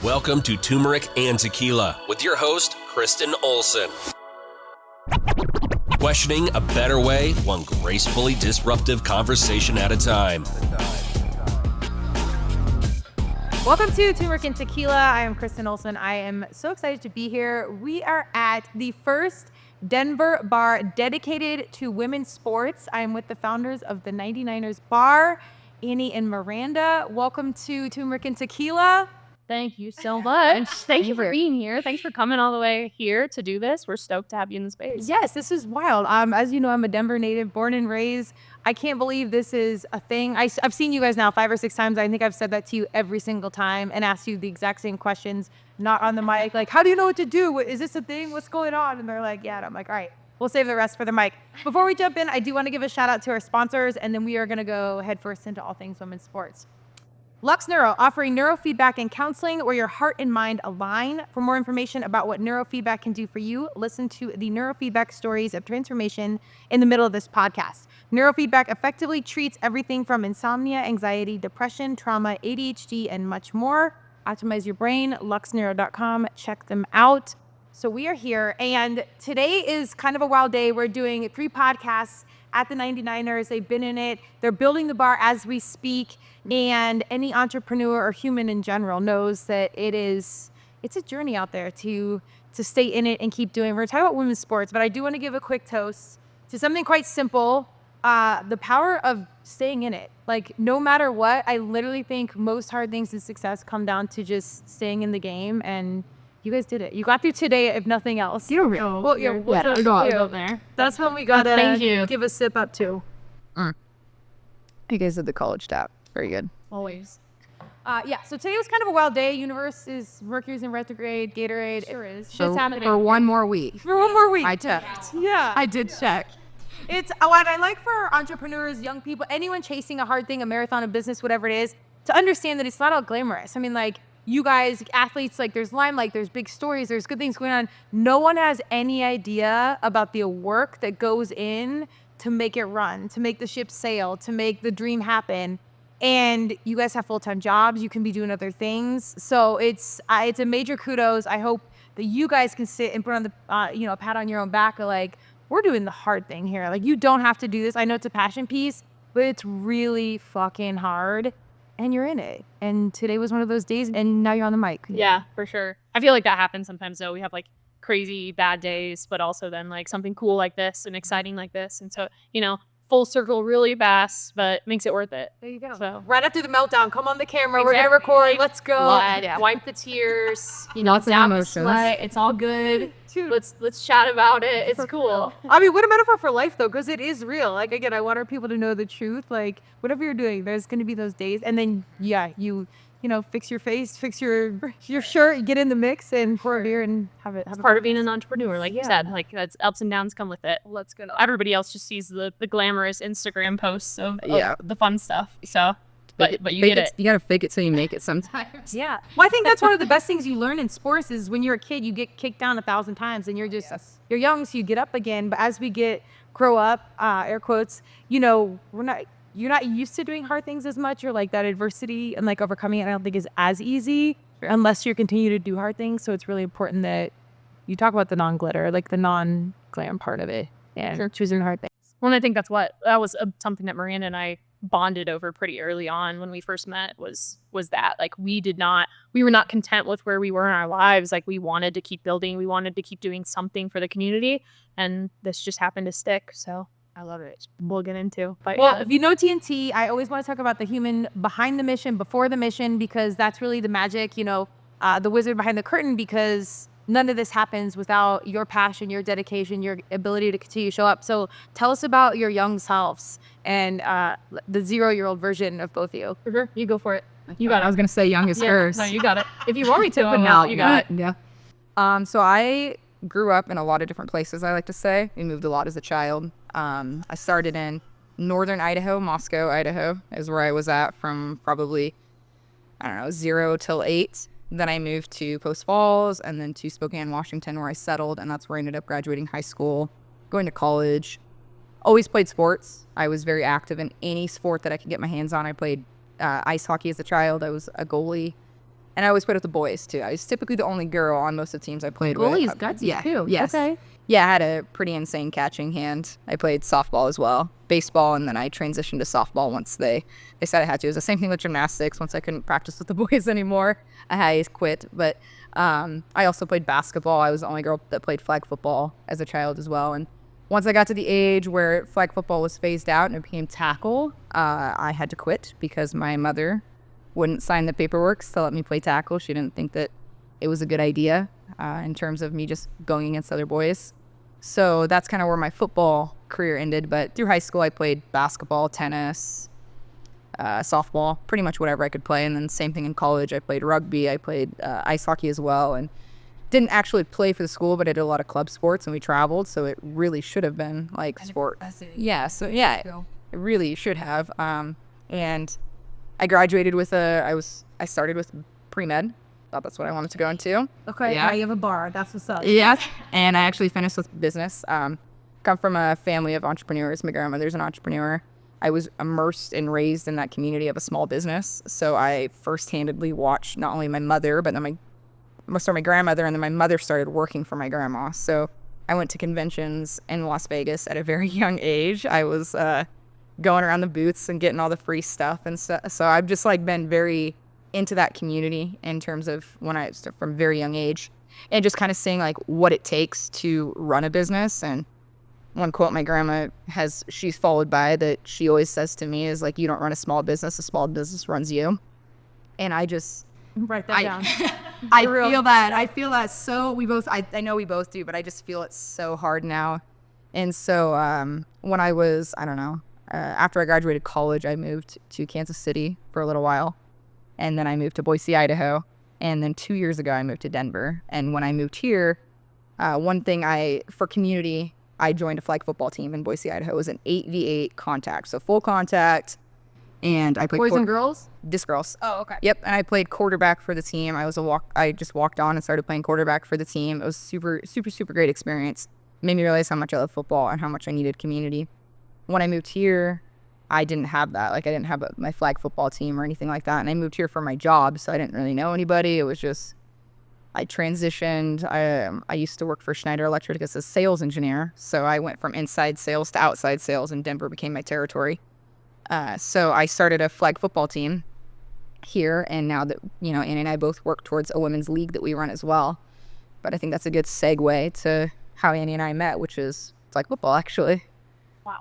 Welcome to Turmeric and Tequila with your host, Kristen Olson. Questioning a better way, one gracefully disruptive conversation at a time. Welcome to Turmeric and Tequila. I am Kristen Olson. I am so excited to be here. We are at the first Denver bar dedicated to women's sports. I am with the founders of the 99ers bar, Annie and Miranda. Welcome to Turmeric and Tequila. Thank you so much. Thank you for being here. Thanks for coming all the way here to do this. We're stoked to have you in the space. Yes, this is wild. As you know, I'm a Denver native, born and raised. I can't believe this is a thing. I've seen you guys now 5 or 6 times. I think I've said that to you every single time and asked you the exact same questions, not on the mic. Like, how do you know what to do? Is this a thing? What's going on? And they're like, yeah. And I'm like, all right, we'll save the rest for the mic. Before we jump in, I do want to give a shout out to our sponsors, and then we are going to go headfirst into all things women's sports. Lux Neuro, offering neurofeedback and counseling where your heart and mind align. For more information about what neurofeedback can do for you, listen to the neurofeedback stories of transformation in the middle of this podcast. Neurofeedback effectively treats everything from insomnia, anxiety, depression, trauma, ADHD, and much more. Optimize your brain, luxneuro.com. Check them out. So we are here, and today is kind of a wild day. We're doing 3 podcasts at the 99ers. They've been in it. They're building the bar as we speak. And any entrepreneur or human in general knows that it's a journey out there to stay in it and keep doing. We're talking about women's sports, but I do want to give a quick toast to something quite simple. The power of staying in it. Like, no matter what, I literally think most hard things in success come down to just staying in the game, and you guys did it. You got through today, if nothing else. You're real. Well, Go there. That's when we gotta Thank you. give a sip up to. You guys did the college tap. Very good. Always. So today was kind of a wild day. Mercury's in retrograde, Gatorade. Sure is. Shit's happening. For one more week. For one more week. I checked. Yeah. I did check. It's what I like for entrepreneurs, young people, anyone chasing a hard thing, a marathon, a business, whatever it is, to understand that it's not all glamorous. I mean, like, you guys, athletes, like, there's limelight, there's big stories, there's good things going on. No one has any idea about the work that goes in to make it run, to make the ship sail, to make the dream happen. And you guys have full-time jobs. You can be doing other things. So it's a major kudos. I hope that you guys can sit and put on the, a pat on your own back of, like, we're doing the hard thing here. Like, you don't have to do this. I know it's a passion piece, but it's really fucking hard. And you're in it. And today was one of those days, and now you're on the mic. Yeah, for sure. I feel like that happens sometimes, though. We have, like, crazy bad days, but also then, like, something cool like this and exciting like this. And so, full circle really fast, but makes it worth it. There you go. So right after the meltdown, come on the camera. Exactly. We're going to record. Let's go. Wipe the tears. Lots of zap the emotions. sweat. It's all good. Dude. Let's chat about it. It's cool. I mean, what a metaphor for life, though, because it is real. Like, again, I want our people to know the truth. Like, whatever you're doing, there's going to be those days. And then, you fix your face, fix your shirt, get in the mix, and pour a beer and have it. It's part of being an entrepreneur, like you said. Like, that's ups and downs come with it. Let's go. Everybody else just sees the glamorous Instagram posts of the fun stuff. So, but you get it. You gotta fake it till you make it sometimes. Yeah. Well, I think that's one of the best things you learn in sports is when you're a kid, you get kicked down 1,000 times, and you're you're young, so you get up again. But as we grow up, air quotes, you're not used to doing hard things as much, or like that adversity and like overcoming it, I don't think is as easy unless you continue to do hard things. So it's really important that you talk about the non-glitter, like the non-glam part of it, and choosing hard things. Well, and I think that was something that Miranda and I bonded over pretty early on when we first met was that, like, we were not content with where we were in our lives. Like, we wanted to keep building, we wanted to keep doing something for the community, and this just happened to stick. So I love it. We'll get into. But well, if you know TNT, I always want to talk about the human behind the mission, before the mission, because that's really the magic, the wizard behind the curtain, because none of this happens without your passion, your dedication, your ability to continue to show up. So tell us about your young selves and the 0-year-old version of both of you. sure, you go for it. You got it. I was gonna say youngest first. No, you got it. If you want me to, But now you got it. Yeah. So I grew up in a lot of different places, I like to say. We moved a lot as a child. I started in northern Idaho. Moscow, Idaho is where I was at from probably, 0 till 8. Then I moved to Post Falls and then to Spokane, Washington, where I settled. And that's where I ended up graduating high school, going to college. Always played sports. I was very active in any sport that I could get my hands on. I played ice hockey as a child. I was a goalie. And I always played with the boys too. I was typically the only girl on most of the teams I played with. Goalie's gutsy too. Yes. Okay. Yeah, I had a pretty insane catching hand. I played softball as well, baseball, and then I transitioned to softball once they said I had to. It was the same thing with gymnastics. Once I couldn't practice with the boys anymore, I quit. But I also played basketball. I was the only girl that played flag football as a child as well. And once I got to the age where flag football was phased out and it became tackle, I had to quit because my mother wouldn't sign the paperwork to let me play tackle. She didn't think that it was a good idea in terms of me just going against other boys. So that's kind of where my football career ended. But through high school, I played basketball, tennis, softball, pretty much whatever I could play. And then same thing in college. I played rugby. I played ice hockey as well. And didn't actually play for the school, but I did a lot of club sports and we traveled. So it really should have been like sport. Yeah. So yeah, it really should have. And I graduated with I started with pre-med. Thought that's what I wanted to go into. Okay. Yeah. Now you have a bar. That's what's up. Yes. And I actually finished with business. Come from a family of entrepreneurs. My grandmother's an entrepreneur. I was immersed and raised in that community of a small business. So I first-handedly watched not only my mother, but then my grandmother, and then my mother started working for my grandma. So I went to conventions in Las Vegas at a very young age. I was going around the booths and getting all the free stuff and stuff. So I've just like been very into that community in terms of from a very young age, and just kind of seeing like what it takes to run a business. And one quote my grandma she's followed by that she always says to me is like, you don't run a small business runs you. And I just Write that down. I feel that so I know we both do, but I just feel it so hard now. And so when I was, I don't know, after I graduated college, I moved to Kansas City for a little while. And then I moved to Boise, Idaho. And then 2 years ago, I moved to Denver. And when I moved here, one thing for community, I joined a flag football team in Boise, Idaho. It was an 8v8 contact, so full contact. And I played Boys and girls? Just girls. Oh, okay. Yep. And I played quarterback for the team. I just walked on and started playing quarterback for the team. It was super, super, super great experience. It made me realize how much I love football and how much I needed community. When I moved here, I didn't have that. Like, I didn't have my flag football team or anything like that. And I moved here for my job, so I didn't really know anybody. It was just, I transitioned. I used to work for Schneider Electric as a sales engineer. So I went from inside sales to outside sales, and Denver became my territory. So I started a flag football team here. And now that, Annie and I both work towards a women's league that we run as well. But I think that's a good segue to how Annie and I met, which is flag football, actually. Wow.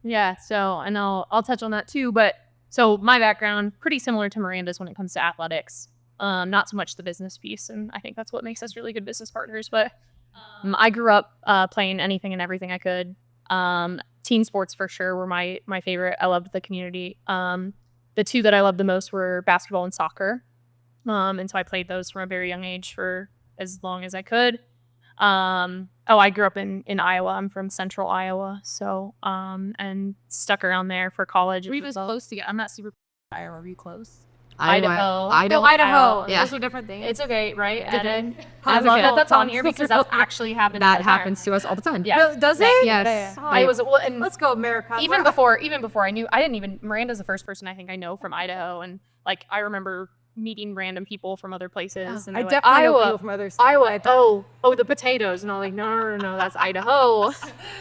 Yeah. So, and I'll touch on that too. But so my background, pretty similar to Miranda's when it comes to athletics. Not so much the business piece. And I think that's what makes us really good business partners. But I grew up playing anything and everything I could. Team sports for sure were my favorite. I loved the community. The two that I loved the most were basketball and soccer. And so I played those from a very young age for as long as I could. I grew up in Iowa. I'm from central Iowa. So, and stuck around there for college. Were you guys close together? I'm not super Iowa. Were you close? Idaho. Idaho. Yeah. Those are different things. It's okay, right? Different. I love that that's on here because that's actually happened. That happens to us all the time. Yeah. Really? Does it? Yes. I was, well, and Let's go, America. even before I knew, Miranda's the first person I think I know from Idaho. And like, I remember meeting random people from other places. And I they're definitely like, know Iowa, people from other states. Iowa. Oh, the potatoes. And I'm like, no, that's Idaho.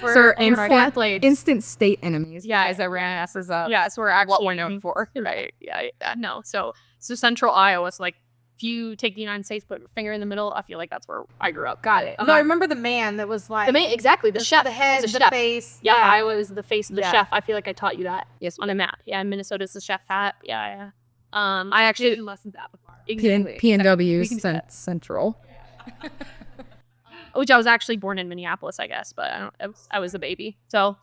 We're fourth place. instant state enemies. Yeah. As I ran asses up. Yeah, so we're actually What we're known for. Right. Yeah. No. So central Iowa. So like, if you take the United States, put your finger in the middle, I feel like that's where I grew up. Got it. No, I remember the man that was like Exactly. The chef. the head, He's a the chef. face. Yeah, Iowa is the face of the Yeah. chef. I feel like I taught you that. Yes. On a map. Yeah, Minnesota's the chef hat. Yeah. I actually lessons that before. exactly. PNW We can do that. Central. Which I was actually born in Minneapolis, I guess, but I was a baby. So,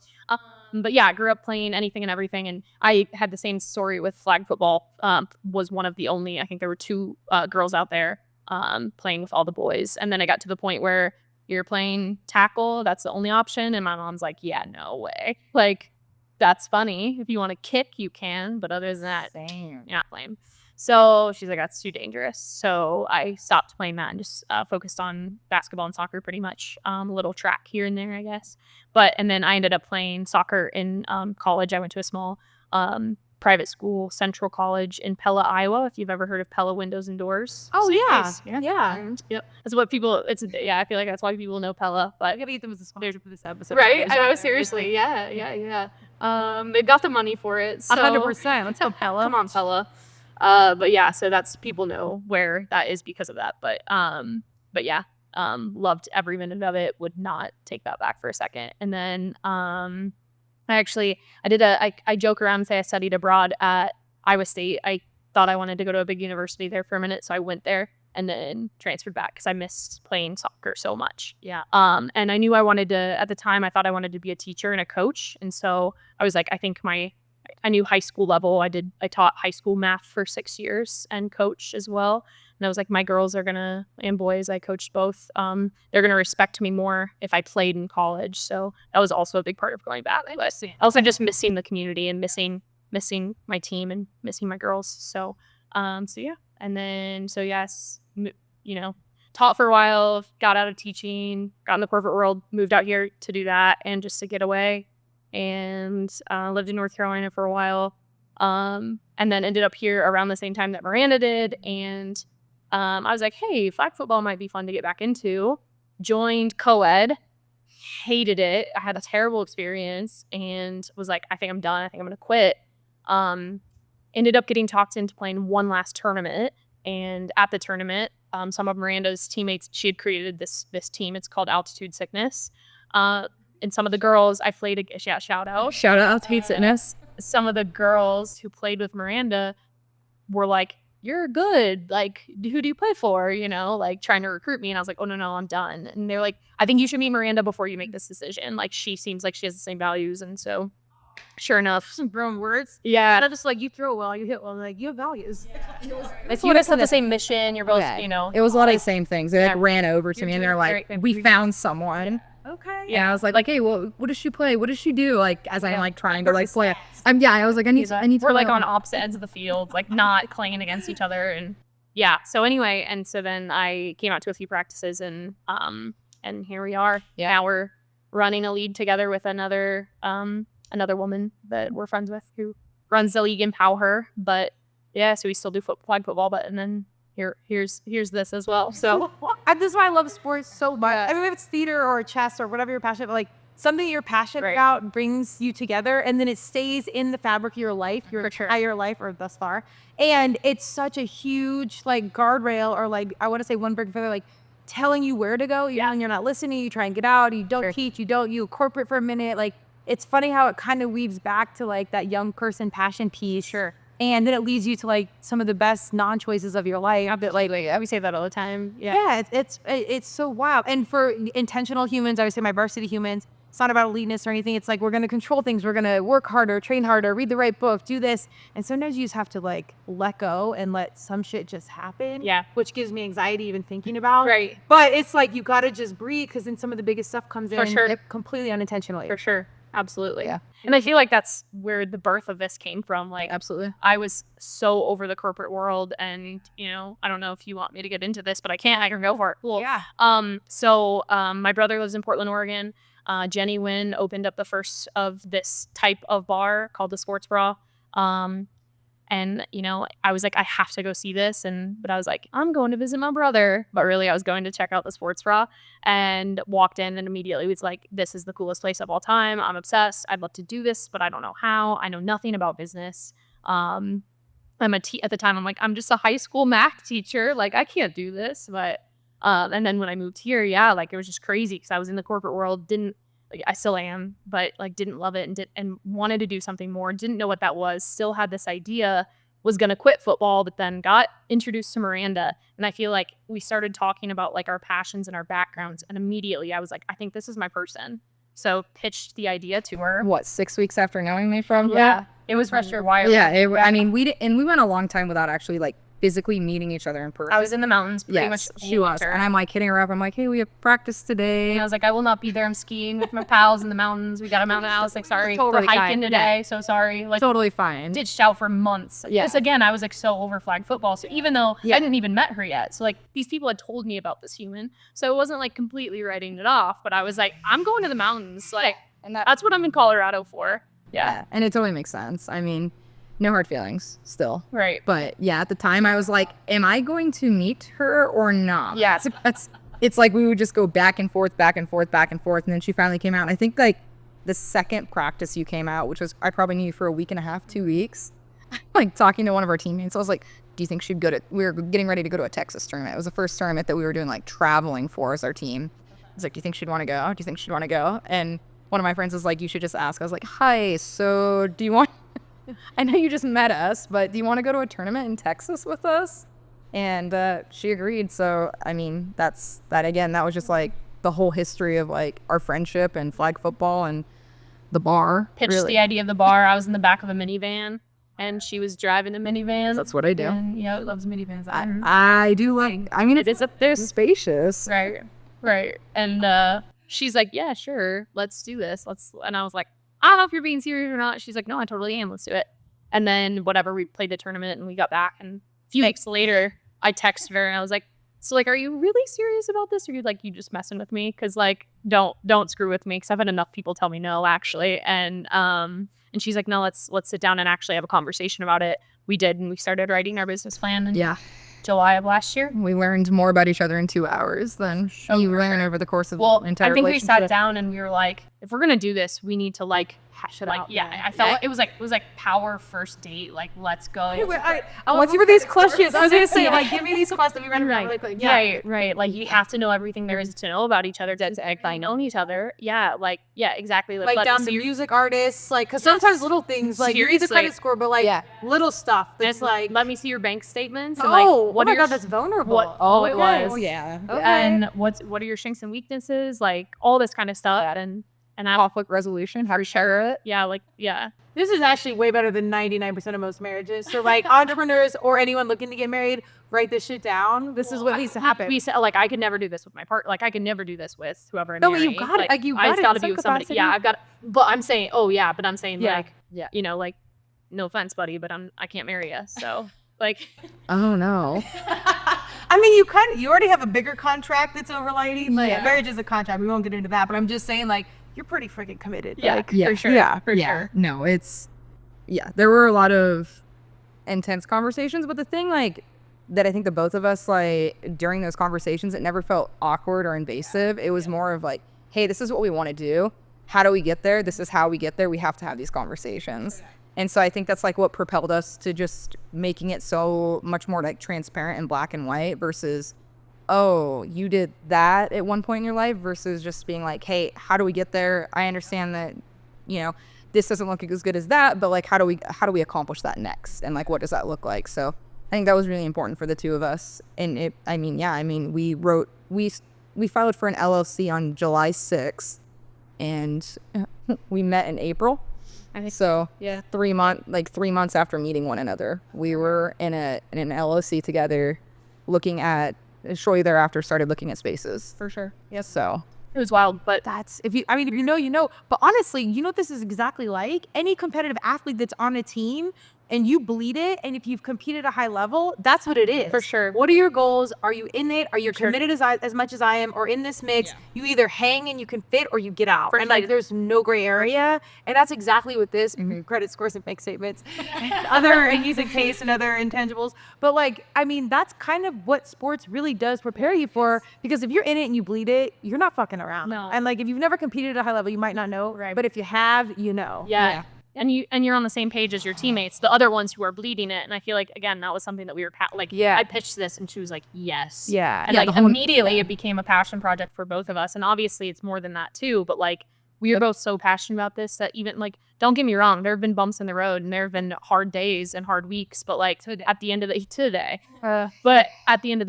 but yeah, I grew up playing anything and everything, and I had the same story with flag football. Was one of the only, I think there were two girls out there playing with all the boys, and then I got to the point where you're playing tackle, that's the only option, and my mom's like, yeah, no way. Like, that's funny. If you want to kick, you can, but other than that, you're not playing. So she's like, that's too dangerous. So I stopped playing that and just focused on basketball and soccer pretty much. A little track here and there, I guess. And then I ended up playing soccer in college. I went to a small private school, Central College in Pella, Iowa. If you've ever heard of Pella Windows and Doors. Oh, Same yeah. place. Yeah. Yep. That's what people, I feel like that's why people know Pella, but. I gotta get them as a sponsor for this episode. Right? I know, seriously. Yeah. They've got the money for it. So. 100%. Let's go, Pella. Come on, Pella. But yeah, so that's, people know where that is because of that. But yeah, loved every minute of it. Would not take that back for a second. And then, I joke around and say I studied abroad at Iowa State. I thought I wanted to go to a big university there for a minute, so I went there and then transferred back because I missed playing soccer so much. Yeah. And I knew I wanted to, at the time, I thought I wanted to be a teacher and a coach. And so I was like, I knew high school level. I taught high school math for 6 years and coached as well. And I was like, my girls are gonna, and boys, I coached both. They're gonna respect me more if I played in college. So that was also a big part of going back. But also just missing the community and missing my team and missing my girls. So yeah. And then, yes, taught for a while, got out of teaching, got in the corporate world, moved out here to do that and just to get away. And lived in North Carolina for a while. And then ended up here around the same time that Miranda did. And I was like, hey, flag football might be fun to get back into. Joined co-ed, hated it. I had a terrible experience and was like, I think I'm done. I think I'm going to quit. Ended up getting talked into playing one last tournament. And at the tournament, some of Miranda's teammates, she had created this team. It's called Altitude Sickness. And some of the girls I played, shout out Altitude Sickness. Some of the girls who played with Miranda were like, you're good. Like, who do you play for? Like trying to recruit me. And I was like, oh, no, I'm done. And they're like, I think you should meet Miranda before you make this decision. Like, she seems like she has the same values. And so, sure enough. Some grown words. Yeah. Not just like, you throw well, you hit well. Like, you have values. Like, you guys have the same mission. You're both, It was a lot of the same things. They ran over to me and they're like, we found someone. Okay. Yeah, I was like, hey, well, what does she play? What does she do? Like, as I'm like trying to like play. I was like, I need to. We're like on opposite ends of the field, like not playing against each other, and yeah. So anyway, and so then I came out to a few practices, and here we are. Yeah. Now we're running a league together with another woman that we're friends with who runs the league in Powher. But yeah, so we still do flag football, but and then. Here's this as well. So this is why I love sports so much. I mean, if it's theater or chess or whatever you're passionate about, like something you're passionate about brings you together, and then it stays in the fabric of your life, your entire life, or thus far. And it's such a huge like guardrail, or like I want to say one brick further, like telling you where to go. And you're not listening. You try and get out. You don't teach. You corporate for a minute. Like it's funny how it kind of weaves back to like that young person passion piece. Sure. And then it leads you to like some of the best non-choices of your life. We say that all the time. Yeah, it's so wild. And for intentional humans, I would say my varsity humans, it's not about eliteness or anything. It's like we're gonna control things. We're gonna work harder, train harder, read the right book, do this. And sometimes you just have to like let go and let some shit just happen. Yeah. Which gives me anxiety even thinking about. Right. But it's like you gotta just breathe, because then some of the biggest stuff comes in completely unintentionally. For sure. Absolutely. Yeah. And I feel like that's where the birth of this came from. Like, absolutely. I was so over the corporate world, and, I don't know if you want me to get into this, but I can't. I can go for it. Cool. Yeah. So my brother lives in Portland, Oregon. Jenny Wynn opened up the first of this type of bar called the Sports Bra. And, I was like, I have to go see this. But I was like, I'm going to visit my brother. But really, I was going to check out the Sports Bra, and walked in and immediately was like, this is the coolest place of all time. I'm obsessed. I'd love to do this, but I don't know how. I know nothing about business. At the time, I'm like, I'm just a high school math teacher. Like, I can't do this. But and then when I moved here, like it was just crazy because I was in the corporate world, I still am, but like didn't love it and wanted to do something more. Didn't know what that was. Still had this idea, was going to quit football, but then got introduced to Miranda. And I feel like we started talking about like our passions and our backgrounds. And immediately I was like, I think this is my person. So pitched the idea to her. 6 weeks after knowing me from? Yeah. It was for sure wild. Yeah. We went a long time without actually like physically meeting each other in person. I was in the mountains pretty much. She was. And I'm like hitting her up. I'm like, hey, we have practice today. And I was like, I will not be there. I'm skiing with my pals in the mountains. We got a mountain house. Like, sorry. Totally we're hiking fine. today. Yeah. So sorry. Like, totally fine. Ditched out for months. Yeah. Because again, I was like so over flag football. So even though I didn't even met her yet. So like these people had told me about this human. So it wasn't like completely writing it off. But I was like, I'm going to the mountains. Like, and that's what I'm in Colorado for. Yeah. And it totally makes sense. I mean, no hard feelings still. Right. But yeah, at the time I was like, am I going to meet her or not? Yeah. It's like we would just go back and forth, back and forth, back and forth. And then she finally came out. And I think like the second practice you came out, which was, I probably knew you for a week and a half, 2 weeks, like talking to one of our teammates. I was like, do you think she'd go to, we were getting ready to go to a Texas tournament. It was the first tournament that we were doing like traveling for as our team. I was like, do you think she'd want to go? Do you think she'd want to go? And one of my friends was like, you should just ask. I was like, hi, so do you want, I know you just met us, but do you want to go to a tournament in Texas with us? And she agreed. So, I mean, that was just like the whole history of like our friendship and flag football and the bar. Pitched the idea of the bar. I was in the back of a minivan and she was driving a minivan. That's what I do. And, loves minivans. I do like, I mean, it's up there. Spacious. Right. And she's like, yeah, sure. Let's do this. And I was like, I don't know if you're being serious or not. She's like, no, I totally am. Let's do it. And then whatever, we played the tournament and we got back. And a few weeks later, I texted her and I was like, so like, are you really serious about this? Or you just messing with me? Cause like, don't screw with me. Cause I've had enough people tell me no, actually. And she's like, no, let's sit down and actually have a conversation about it. We did. And we started writing our business plan in July of last year. We learned more about each other in 2 hours than you learn over the course of the entire I think we relationship. sat down and we were like, if we're going to do this, we need to like, hash it out. Yeah. I felt like it was like power first date. Like, let's go. What's with these questions? I was going to say, like, give me these questions. We ran around really quick. Right. Like, you have to know everything there is to know about each other to know each other. Yeah. Like, yeah, exactly. Like down to music artists. Like, because sometimes little things, like, you read the credit score, but like, little stuff. That's like, let me see your bank statements. And, like, oh my God, that's vulnerable. It was. Oh, yeah. Okay. And what are your strengths and weaknesses? Like, all this kind of stuff. And conflict resolution, how to share it. Yeah. This is actually way better than 99% of most marriages. So like entrepreneurs or anyone looking to get married, write this shit down. This is what needs to happen. We said, like, I could never do this with my partner. Like, I could never do this with whoever I'm No, marrying. but you got it. Like, you got I it. just got to be with somebody. Yeah, I've got. But I'm saying, like, like, no offense, buddy, but I can't marry you. So like, oh no. I mean, you already have a bigger contract that's overlighting. Like, marriage is a contract. We won't get into that, but I'm just saying, like, you're pretty freaking committed. For sure. Yeah, for sure. No, there were a lot of intense conversations, but the thing like that I think the both of us like during those conversations, it never felt awkward or invasive. It was more of like, hey, this is what we want to do. How do we get there? This is how we get there. We have to have these conversations. And so I think that's like what propelled us to just making it so much more like transparent and black and white versus, oh, you did that at one point in your life versus just being like, hey, how do we get there? I understand that, this doesn't look as good as that, but like, how do we accomplish that next? And like, what does that look like? So I think that was really important for the two of us. And we filed for an LLC on July 6th and we met in April. I think so. Yeah. 3 months after meeting one another, we were in an LLC together looking at, shortly thereafter started looking at spaces. For sure. Yes. So it was wild, but that's, if you know, but honestly, what this is exactly like? Any competitive athlete that's on a team and you bleed it, and if you've competed at a high level, that's what it is. For sure. What are your goals? Are you in it? Are you committed as much as I am, or in this mix? Yeah. You either hang and you can fit, or you get out. And like, there's no gray area, and that's exactly what this credit scores and bank statements, and using taste and other intangibles. But like, I mean, that's kind of what sports really does prepare you for, because if you're in it and you bleed it, you're not fucking around. No. And like, if you've never competed at a high level, you might not know. Right. But if you have, you know. Yeah. And you're on the same page as your teammates, the other ones who are bleeding it. And I feel like, again, that was something that we were I pitched this and she was like, yes. Yeah. And like immediately it became a passion project for both of us. And obviously it's more than that too. But like, we are both so passionate about this that even like, don't get me wrong, there have been bumps in the road and there have been hard days and hard weeks. But like at the end of the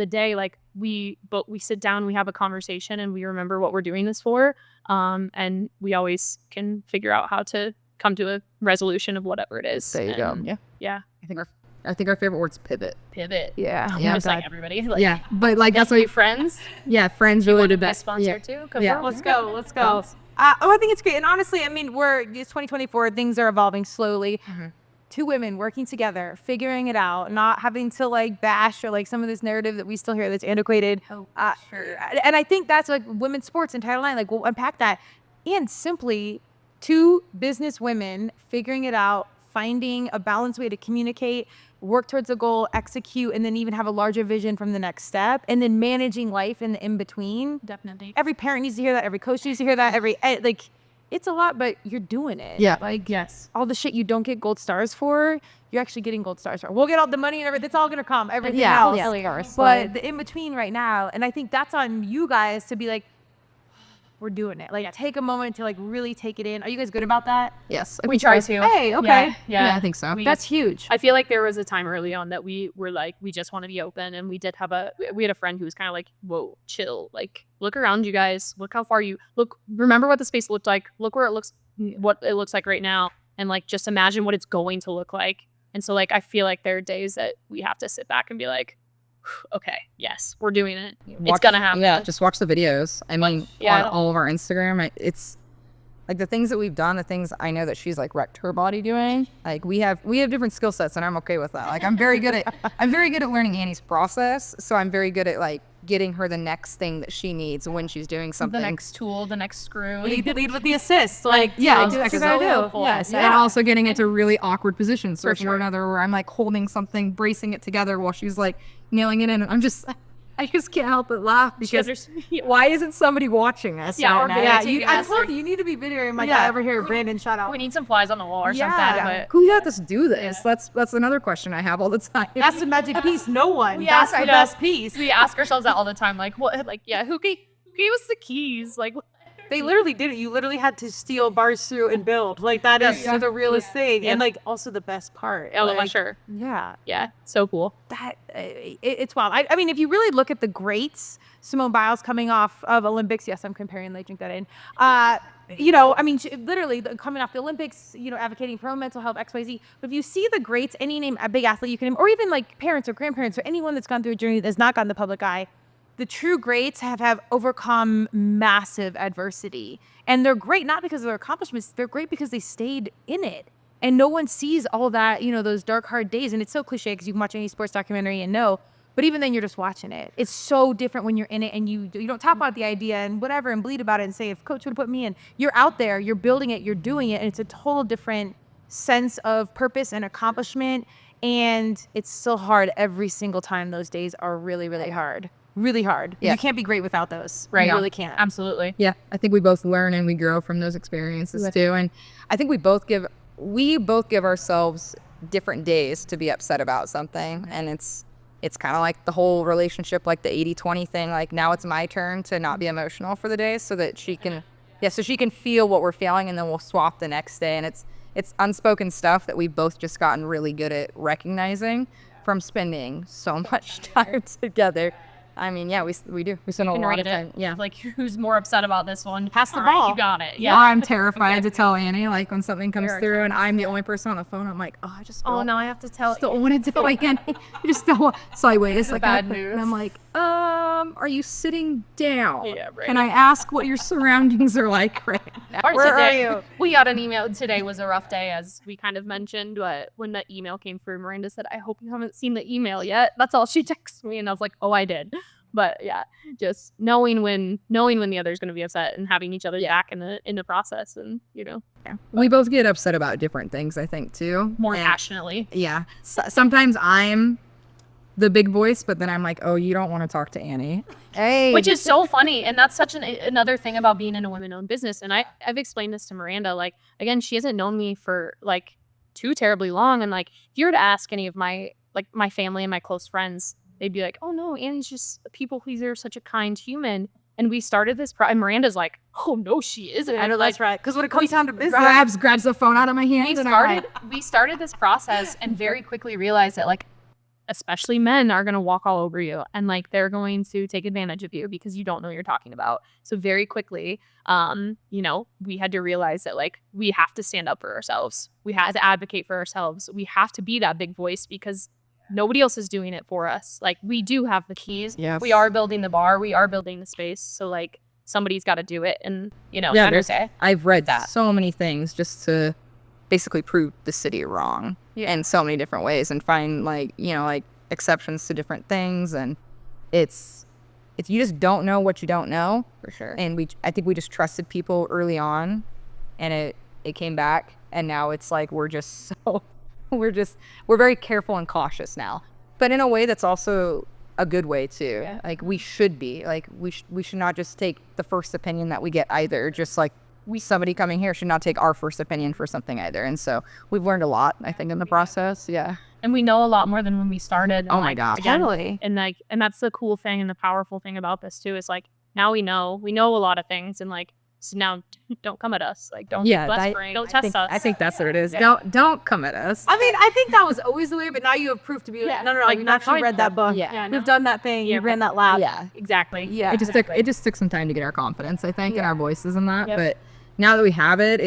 day, like we sit down, we have a conversation and we remember what we're doing this for. And we always can figure out how to come to a resolution of whatever it is. There you go. Yeah. I think our favorite word's pivot. Yeah. Just like everybody. Like, but like that's what friends. Yeah, friends really did that. Sponsor too. Let's go. I think it's great. And honestly, I mean, it's 2024. Things are evolving slowly. Mm-hmm. Two women working together, figuring it out, not having to like bash or like some of this narrative that we still hear that's antiquated. Sure. And I think that's like women's sports and Title IX. Like, we'll unpack that. And simply, two business women figuring it out, finding a balanced way to communicate, work towards a goal, execute, and then even have a larger vision from the next step, and then managing life in the in-between. Definitely. Every parent needs to hear that. Every coach needs to hear that. Like, it's a lot, but you're doing it. Yeah. Like, Yes. all the shit you don't get gold stars for, you're actually getting gold stars for. We'll get all the money and everything. It's all going to come. Everything else. But the in-between right now, and I think that's on you guys to be like, we're doing it. Like, take a moment to like really take it in. Are you guys good about that? Yes. We try to. Hey, okay. Yeah, I think so. That's huge. I feel like there was a time early on that we were like, we just want to be open, and we had a friend who was kind of like, whoa, chill, like, look around you guys, look how far you look, remember what the space looked like, look where what it looks like right now, and like just imagine what it's going to look like. And so like I feel like there are days that we have to sit back and be like, okay, yes, we're doing it. It's gonna happen. Yeah, just watch the videos. I mean, Yeah. on all of our Instagram, it's like the things that we've done, the things I know that she's like wrecked her body doing. Like we have different skill sets, and I'm okay with that. Like I'm very good at learning Annie's process, so I'm very good at like getting her the next thing that she needs when she's doing something. The next tool, the next screw. Lead with the assist. Like, Yeah, do what exactly. you gotta do. helpful. Yes. And also getting into really awkward positions For for sure. another, where I'm like holding something, bracing it together while she's like nailing it in, and I just can't help but laugh because why isn't somebody watching us? Yeah, right or now? videotaping I us, told or- you need to be videoing my Yeah. over here, Brandon. Shout out. We need some flies on the wall or Yeah. something. But Who let us do this? That's another question I have all the time. That's the magic piece. No one. We That's ask- the you know, best piece. we ask ourselves that all the time. Like, what? Like, yeah, who gave us the keys? Like, They literally did it. You literally had to steal bars through and build. Like, that is the realest thing. Yeah. And like also the best part. oh, like, sure. Yeah. Yeah, so cool. That it's wild. I mean, if you really look at the greats, Simone Biles coming off of Olympics. Yes, I'm comparing. Like, drink that in. You know, I mean, literally coming off the Olympics. You know, advocating for mental health, XYZ. But if you see the greats, any name, a big athlete you can name, or even like parents or grandparents or anyone that's gone through a journey that's not gotten the public eye. The true greats have overcome massive adversity. And they're great not because of their accomplishments. They're great because they stayed in it. And no one sees all that, you know, those dark, hard days. And it's so cliche because you can watch any sports documentary and know. But even then, you're just watching it. It's so different when you're in it and you don't talk about the idea and whatever and bleed about it and say, if coach would put me in. You're out there, you're building it, you're doing it. And it's a total different sense of purpose and accomplishment. And it's still hard every single time. Those days are really, really hard. Really hard. Yeah. You can't be great without those. Right. Yeah. You really can't. Absolutely. Yeah, I think we both learn and we grow from those experiences too. And I think we both give ourselves different days to be upset about something. And it's kind of like the whole relationship, like the 80-20 thing. Like now it's my turn to not be emotional for the day so that she can feel what we're feeling, and then we'll swap the next day. And it's unspoken stuff that we've both just gotten really good at recognizing from spending so much time together. I mean, yeah, we do. We spend a Can lot rate of time. it. Yeah. Like, who's more upset about this one? Pass the All right, ball. you got it. Yeah, I'm terrified to tell Annie, like when something comes through and I'm the only person on the phone. I'm like, oh, I just Oh, no, I have to tell. don't want to tell Annie. I just don't want. So I wait a second, bad and news. I'm like, are you sitting down? Yeah, right. Can I ask what your surroundings are like right now? Or Where are today, you? we got an email. Today was a rough day, as we kind of mentioned. But when the email came through, Miranda said, "I hope you haven't seen the email yet." That's all she texted me, and I was like, "Oh, I did." But yeah, just knowing when the other's going to be upset and having each other back in the process, and you know, We both get upset about different things, I think, too. more And- passionately. Yeah. Sometimes I'm the big voice, but then I'm like, oh, you don't want to talk to Annie. Hey. Which is so funny, and that's such another thing about being in a women-owned business. And I've explained this to Miranda. Like, again, she hasn't known me for like too terribly long, and like if you were to ask any of my family and my close friends, they'd be like, oh no, Annie's just a people pleaser, such a kind human. And we started this and Miranda's like, oh no, she isn't. I know Like, that's right. Because when it comes down to business, grabs the phone out of my hand. we started this process and very quickly realized that like especially men are going to walk all over you, and like they're going to take advantage of you because you don't know what you're talking about. So very quickly, you know, we had to realize that like we have to stand up for ourselves. We had to advocate for ourselves. We have to be that big voice because nobody else is doing it for us. Like we do have the keys. Yes. We are building the bar. We are building the space. So like somebody's got to do it. And you know, Yeah, I say I've read that. so many things just to basically prove the city wrong in so many different ways and find like, you know, like exceptions to different things. And it's you just don't know what you don't know. for sure. And I think we just trusted people early on, and it came back And now it's like we're very careful and cautious now, but in a way that's also a good way too. Yeah. Like we should be like we should not just take the first opinion that we get either. Just like somebody coming here should not take our first opinion for something either. And so we've learned a lot, I think, in the process. Yeah. And we know a lot more than when we started. Oh my gosh. Totally. And that's the cool thing and the powerful thing about this too, is like, now we know a lot of things, and like, so now don't come at us. Like, don't don't test us. I think that's what it is. Don't come at us. I mean, I think that was always the way, but now you have proof to be like, no, like, you've not actually going read that to. book. Yeah. We've done that thing. You ran that lab. Yeah. Exactly. Yeah. It just took some time to get our confidence, I think, and our voices in that. Yep. But now that we have it,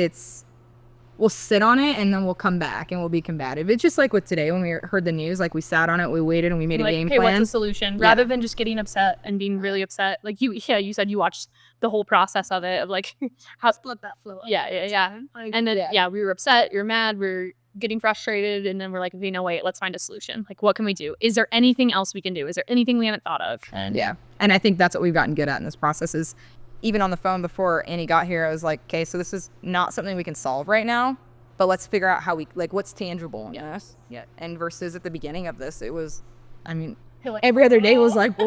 we'll sit on it and then we'll come back and we'll be combative. It's just like with today when we heard the news, like we sat on it, we waited, and we made a game okay, plan. what's the solution? Rather than just getting upset and being really upset. Like you said you watched the whole process of it, of like how split that flow. Yeah. And then we were upset, you're mad, we're getting frustrated, and then we're like, okay, no, wait, let's find a solution. Like, what can we do? Is there anything else we can do? Is there anything we haven't thought of? And and I think that's what we've gotten good at in this process is, even on the phone before Annie got here, I was like, okay, so this is not something we can solve right now, but let's figure out how what's tangible in this. Yeah. And versus at the beginning of this, it was, I mean, every other day was like,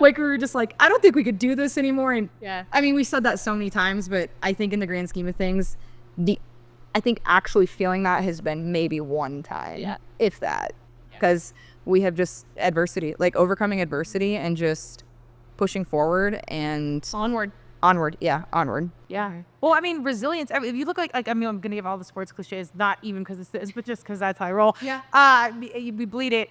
like we were just like, I don't think we could do this anymore. And I mean, we said that so many times, but I think in the grand scheme of things, I think actually feeling that has been maybe one time, if that, because we have just overcoming adversity and just pushing forward and onward. Yeah. Well, I mean, resilience. If you look like I mean, I'm gonna give all the sports cliches, not even because it's this, but just because that's how I roll. Yeah. We bleed it.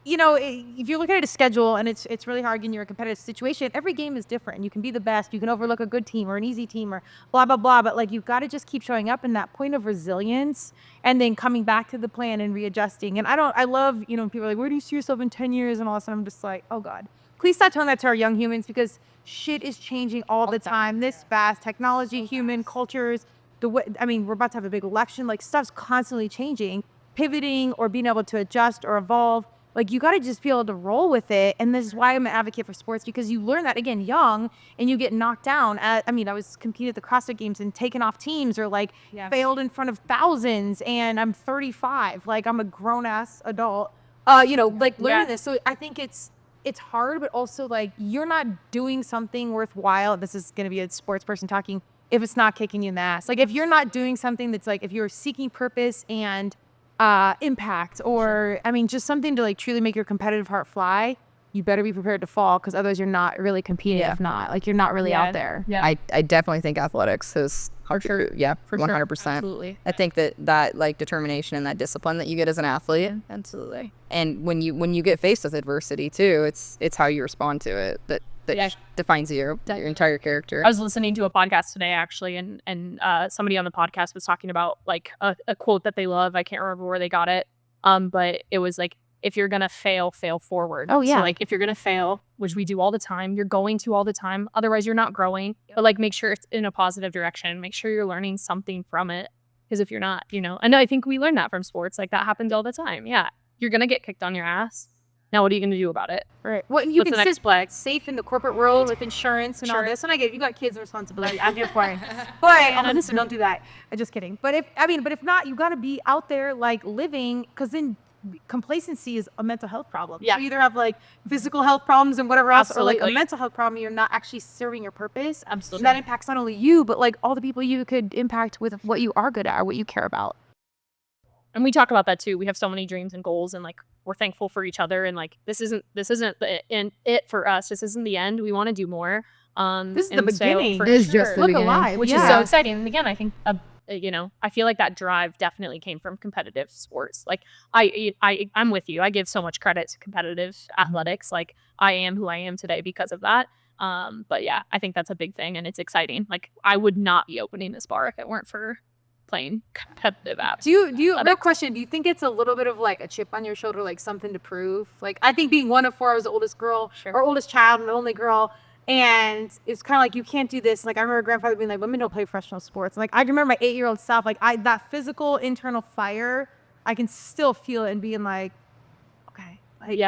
You know, if you're looking at a schedule and it's really hard and you're in a competitive situation, every game is different. You can be the best. You can overlook a good team or an easy team or blah, blah, blah. But like, you've got to just keep showing up in that point of resilience and then coming back to the plan and readjusting. And I love, when people are like, where do you see yourself in 10 years? And all of a sudden I'm just like, oh God, please stop telling that to our young humans, because shit is changing all the time. This fast, technology, human cultures, we're about to have a big election. Like, stuff's constantly changing, pivoting or being able to adjust or evolve. Like, you got to just be able to roll with it. And this is why I'm an advocate for sports, because you learn that, again, young, and you get knocked down. I was competing at the CrossFit Games and taken off teams or failed in front of thousands, and I'm 35. Like, I'm a grown-ass adult, learning this. So I think it's hard, but also like, you're not doing something worthwhile. This is going to be a sports person talking. If it's not kicking you in the ass, like if you're not doing something that's like, if you're seeking purpose and impact, or just something to like truly make your competitive heart fly, you better be prepared to fall, because otherwise you're not really competing. If not, like, you're not really out there. I definitely think athletics is hard. For 100%. Absolutely. I think that like determination and that discipline that you get as an athlete, absolutely. And when you get faced with adversity too, it's how you respond to it that defines your entire character. I was listening to a podcast today actually, and somebody on the podcast was talking about like a quote that they love. I can't remember where they got it, but it was like, if you're gonna fail forward. Oh yeah. So like, if you're gonna fail, which we do all the time, you're going to all the time, otherwise you're not growing. But like, make sure it's in a positive direction. Make sure you're learning something from it, because if you're not, and I think we learn that from sports. Like, that happens all the time. Yeah, you're gonna get kicked on your ass. Now, what are you gonna do about it? Right. Well, you can sit safe in the corporate world with insurance and all this. And I get, if you got kids and responsibility, I'm here for it. But listen, don't do that. I'm just kidding. But if not, you got to be out there like living, because then complacency is a mental health problem. Yeah. You either have like physical health problems and whatever else, or like a mental health problem. You're not actually serving your purpose. Absolutely. And that impacts not only you, but like all the people you could impact with what you are good at or what you care about. And we talk about that too. We have so many dreams and goals, and like, we're thankful for each other. And like, this isn't it for us. This isn't the end. We want to do more. This is the beginning. It is just the beginning. Alive, which is so exciting. And again, I think I feel like that drive definitely came from competitive sports. Like, I'm with you. I give so much credit to competitive athletics. Like, I am who I am today because of that. But yeah, I think that's a big thing, and it's exciting. Like, I would not be opening this bar if it weren't for playing competitive apps. Do you real question, do you think it's a little bit of like a chip on your shoulder, like something to prove? Like, I think being one of four, I was the oldest girl or oldest child and the only girl, and it's kind of like, you can't do this. Like, I remember grandfather being like, women don't play professional sports. Like, I remember my 8-year-old self, like, that physical internal fire, I can still feel it, and being like, okay, like,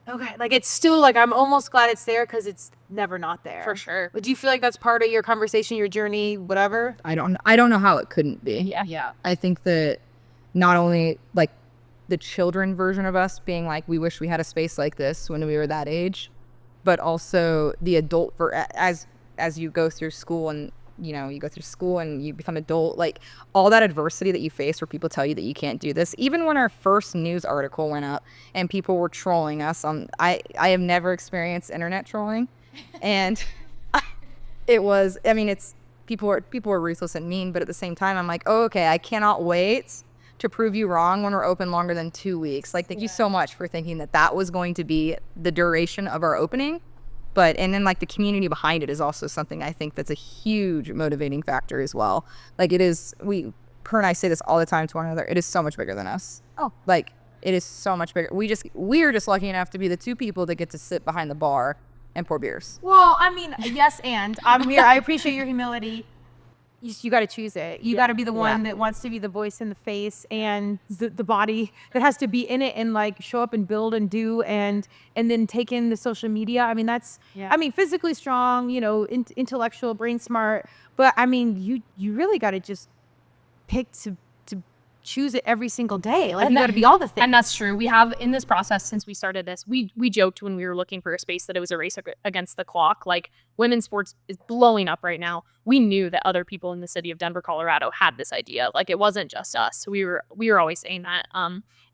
Okay, like it's still like I'm almost glad it's there because it's never not there. For sure. But do you feel like that's part of your conversation, your journey, whatever? I don't know how it couldn't be. Yeah. I think that not only like the children version of us being like, we wish we had a space like this when we were that age, but also the adult as you go through school and you go through school and you become adult, like all that adversity that you face where people tell you that you can't do this. Even when our first news article went up and people were trolling us on, I have never experienced internet trolling, and it was, I mean, it's people are ruthless and mean, but at the same time I'm like, oh, okay, I cannot wait to prove you wrong when we're open longer than 2 weeks. Like, thank you so much for thinking that was going to be the duration of our opening. But, and then like the community behind it is also something I think that's a huge motivating factor as well. Like, it is, her and I say this all the time to one another, it is so much bigger than us. Oh, like it is so much bigger. We're just lucky enough to be the two people that get to sit behind the bar and pour beers. Well, I mean, yes, and I'm here. I appreciate your humility. You got to choose it. You got to be the one that wants to be the voice in the face and the body that has to be in it and like show up and build and do and then take in the social media. I mean, that's, I mean, physically strong, intellectual, brain smart. But I mean, you really got to just pick to choose it every single day. Like, you got to be all the things. And that's true. We have in this process, since we started this, we joked when we were looking for a space that it was a race against the clock. Like, women's sports is blowing up right now. We knew that other people in the city of Denver, Colorado had this idea. Like, it wasn't just us. So we were always saying that.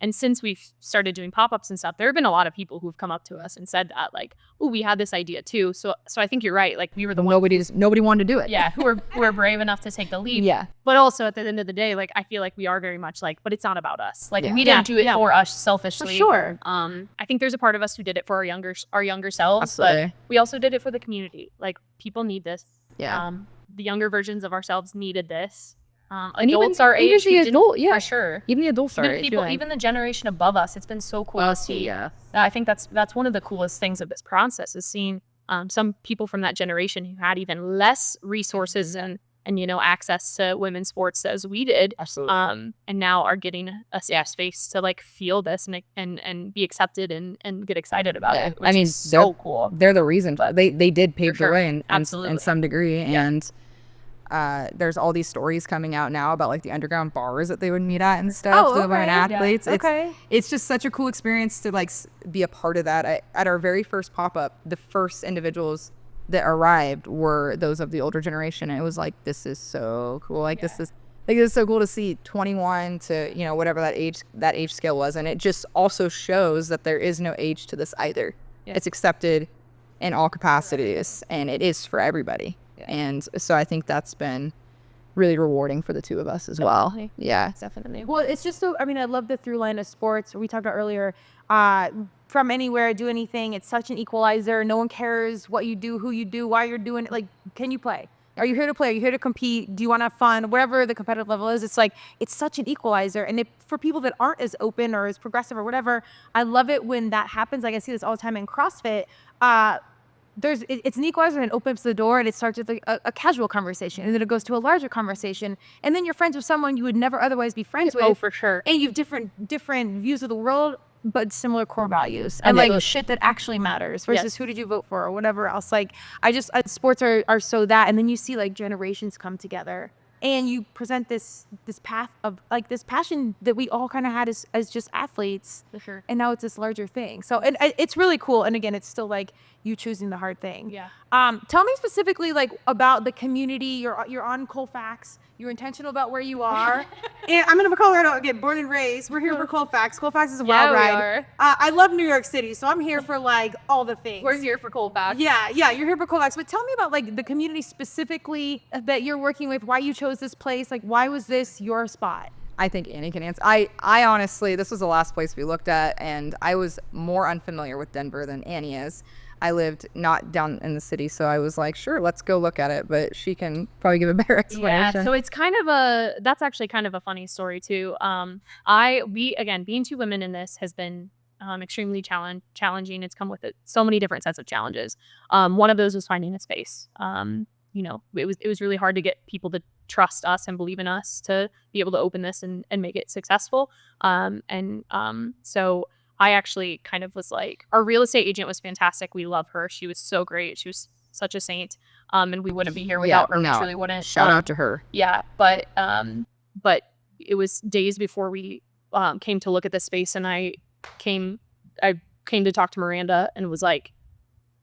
And since we've started doing pop-ups and stuff, there have been a lot of people who've come up to us and said that, like, oh, we had this idea too. So I think you're right. Like, we were the ones. Nobody wanted to do it. Yeah, who were brave enough to take the lead. Yeah. But also at the end of the day, like, I feel like we are very much like, but it's not about us. Like, we didn't do it for us selfishly. For sure. I think there's a part of us who did it for our younger selves. Absolutely. But we also did it for the community. Like, people need this. Yeah. The younger versions of ourselves needed this. And Adults our age, even the adult, for sure. Even the adults our age. Even the generation above us, it's been so cool to see. Yeah. I think that's one of the coolest things of this process is seeing some people from that generation who had even less resources and access to women's sports as we did. Absolutely. And now are getting a space to like feel this and be accepted and get excited about it. Which is so cool. They're the reason. They did pave the way in some degree. Yeah. And there's all these stories coming out now about like the underground bars that they would meet at and stuff for the women athletes. Yeah. It's just such a cool experience to like be a part of that. At our very first pop-up, the first individuals that arrived were those of the older generation, and it was like, this is so cool. Like, this is so cool to see 21 to whatever that age scale was. And it just also shows that there is no age to this either. It's accepted in all capacities, and it is for everybody. And so I think that's been really rewarding for the two of us as well. Yeah, definitely. Well, it's just so, I mean, I love the through line of sports. We talked about earlier, from anywhere, do anything. It's such an equalizer. No one cares what you do, who you do, why you're doing it. Like, can you play? Are you here to play? Are you here to compete? Do you want to have fun? Whatever the competitive level is, it's like, it's such an equalizer. And for people that aren't as open or as progressive or whatever, I love it when that happens. Like, I see this all the time in CrossFit. It's an equalizer, and it opens the door, and it starts with a casual conversation, and then it goes to a larger conversation, and then you're friends with someone you would never otherwise be friends with. Oh, for sure. And you have different views of the world, but similar core values and like shit that actually matters versus who did you vote for or whatever else. Like, sports are so that, and then you see like generations come together. And you present this path of like this passion that we all kind of had as just athletes. For sure. And now it's this larger thing. So it's really cool. And again, it's still like you choosing the hard thing. Yeah. Tell me specifically like about the community. You're on Colfax. You're intentional about where you are. And I'm in Colorado again, born and raised. We're here for Colfax. Colfax is a wild ride. I love New York City, so I'm here for like all the things. We're here for Colfax. Yeah, you're here for Colfax. But tell me about like the community specifically that you're working with. Why you chose this place? Like, why was this your spot? I think Annie can answer. I honestly, this was the last place we looked at, and I was more unfamiliar with Denver than Annie is. I lived not down in the city, so I was like, sure, let's go look at it. But she can probably give a better explanation. Yeah, so it's that's actually kind of a funny story too. Being two women in this has been extremely challenging. It's come with so many different sets of challenges. One of those was finding a space. It was really hard to get people to trust us and believe in us to be able to open this and make it successful. So I actually kind of was like, our real estate agent was fantastic. We love her. She was so great. She was such a saint. And we wouldn't be here without her. We truly wouldn't. Shout out to her. Yeah. But it was days before we came to look at the space, and I came to talk to Miranda and was like,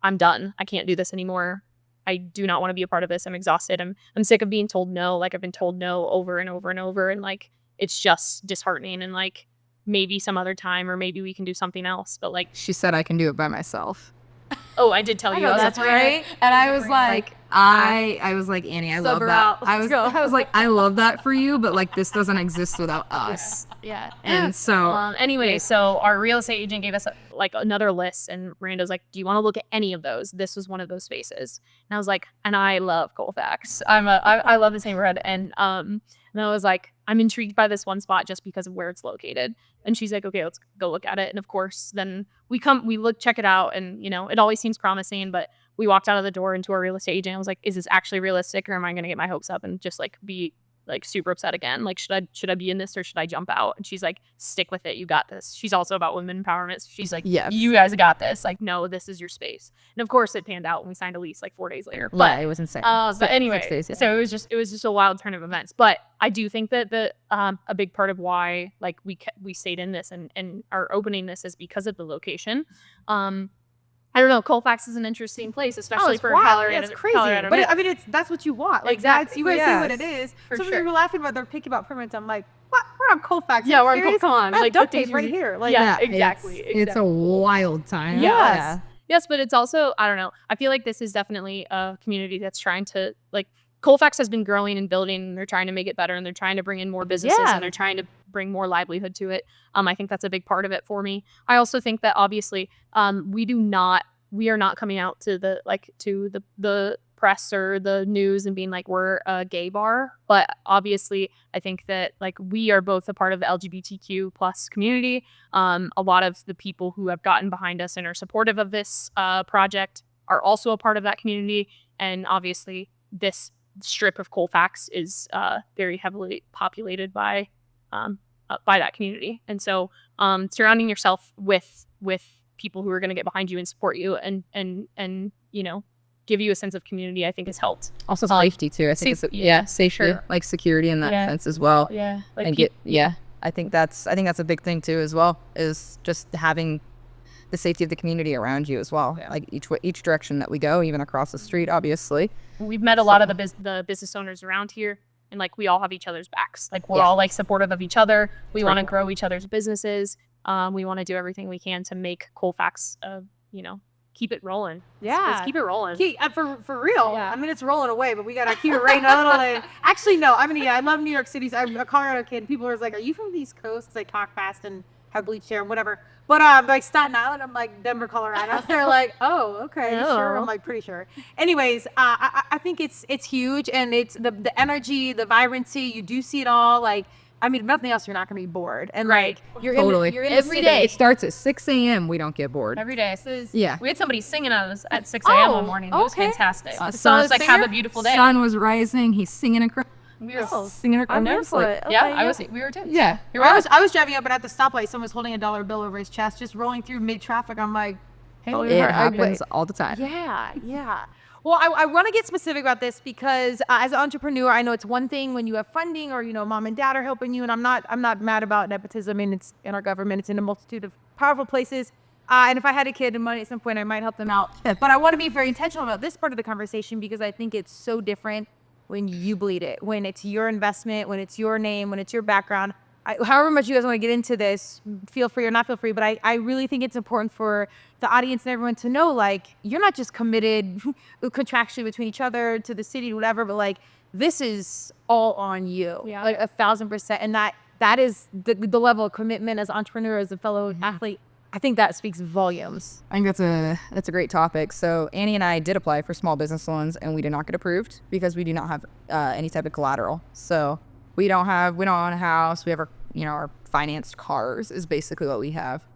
I'm done. I can't do this anymore. I do not want to be a part of this. I'm exhausted. I'm sick of being told no. Like, I've been told no over and over and over. And like, it's just disheartening. And like, maybe some other time, or maybe we can do something else. But like, She said I can do it by myself. oh, I did tell you. That's right. And I was like, I was like, Annie, I love her that. out. I was like, I love that for you, but like, this doesn't exist without us. Yeah. And so anyway, so our real estate agent gave us like another list, and Miranda's like, do you want to look at any of those? This was one of those spaces. And I was like, and I love Colfax. I love this neighborhood. And I was like, I'm intrigued by this one spot just because of where it's located. And she's like, okay, let's go look at it. And of course, then we look, check it out. And, you know, it always seems promising, but we walked out of the door into our real estate agent. I was like, is this actually realistic, or am I going to get my hopes up and just like be like super upset again? Like, should I be in this, or should I jump out? And she's like, stick with it. You got this. She's also about women empowerment. So she's like, yes, you guys got this. Like, no, this is your space. And of course it panned out, and we signed a lease like 4 days later. But it was insane. But anyway, 6 days, yeah. So it was just a wild turn of events. But I do think that a big part of why like we stayed in this and are opening this is because of the location. I don't know. Colfax is an interesting place, especially for Colorado. Yeah, it's crazy. Colorado. But I mean, that's what you want. Like, Exactly. you guys see what it is. For So sure. we were laughing about they're picky about permits. I'm like, what? We're on Colfax. Yeah, Are we're you on serious? Colfax. I have Like, duct the tape things right we- here. Like, Yeah, exactly. It's a wild time. Yes. Yeah. Yes, but it's also, I don't know. I feel like this is definitely a community that's trying to, like, Colfax has been growing and building, and they're trying to make it better, and they're trying to bring in more businesses, Yeah. and they're trying to bring more livelihood to it. I think that's a big part of it for me. I also think that obviously we are not coming out to the press or the news and being like, we're a gay bar. But obviously I think that like we are both a part of the LGBTQ plus community. A lot of the people who have gotten behind us and are supportive of this project are also a part of that community. And obviously this strip of Colfax is very heavily populated by that community. And so surrounding yourself with people who are going to get behind you and support you and you know, give you a sense of community, I think has helped. Also safety too. I think safety, sure. like security in that sense as well. Yeah. Like I think that's a big thing too as well, is just having the safety of the community around you as well. Yeah. Like each direction that we go, even across the street, obviously. We've met a lot of the business owners around here, and like we all have each other's backs. Like we're all like supportive of each other. We want to grow each other's businesses. We want to do everything we can to make Colfax, you know, keep it rolling. Yeah. Let's keep it rolling. For real. Yeah. I mean, it's rolling away, but we got to keep it raining a little bit. Actually, no. I mean, yeah, I love New York City. I'm a Colorado kid. People are like, are you from the East Coast? They talk fast and have bleached hair and whatever. But like Staten Island, I'm like Denver, Colorado. They're like, oh, okay, sure. I'm like, pretty sure. Anyways, I think it's huge, and it's the energy, the vibrancy. You do see it all. Like, I mean, if nothing else, you're not going to be bored. And Right. like, you're Totally. you're in Every the day. It starts at 6 a.m. We don't get bored. Every day. Yeah. We had somebody singing at us at 6 a.m. one morning. It was okay. fantastic. Sun So it's like, singer? have a beautiful day. Sun was rising. He's singing across. We were Singing across. I've never saw it. Yeah, we were too. Yeah. Here I we was driving up, and at the stoplight, someone was holding a $1 bill over his chest, just rolling through mid traffic. I'm like, hey, It happens all the time. Yeah. Well, I want to get specific about this because as an entrepreneur, I know it's one thing when you have funding or, you know, mom and dad are helping you. And I'm not mad about nepotism, and it's in our government. It's in a multitude of powerful places. And if I had a kid and money at some point, I might help them out. But I want to be very intentional about this part of the conversation because I think it's so different when you bleed it, when it's your investment, when it's your name, when it's your background. However much you guys want to get into this, feel free or not feel free, but I really think it's important for the audience and everyone to know, like, you're not just committed contractually between each other to the city, whatever, but like, this is all on you, like 1,000%. And that is the level of commitment as an entrepreneur, as a fellow athlete. I think that speaks volumes. I think that's a great topic. So Annie and I did apply for small business loans, and we did not get approved because we do not have any type of collateral. So we don't own a house. We have our financed cars is basically what we have.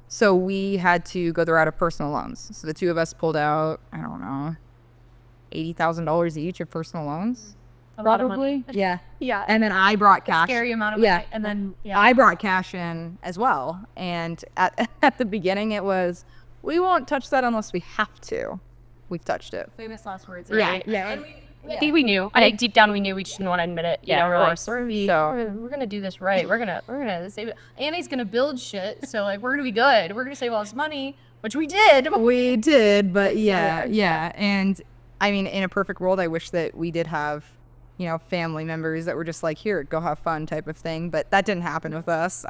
So we had to go the route of personal loans. So the two of us pulled out, I don't know, $80,000 each of personal loans. lot of money. Probably. Yeah. Yeah. And then I brought cash. Scary amount of Yeah. money. And then, yeah. I brought cash in as well. And at the beginning, it was, we won't touch that unless we have to. We've touched it. Famous last words. Yeah. Right? Yeah. I think we knew. I think deep down we knew. We just didn't want to admit it. Yeah, we're of like, course. we're gonna do this right. We're gonna save it. Annie's gonna build shit. So like we're gonna be good. We're gonna save all this money, which we did. We did, but yeah. And I mean, in a perfect world, I wish that we did have, family members that were just like, here, go have fun type of thing. But that didn't happen with us.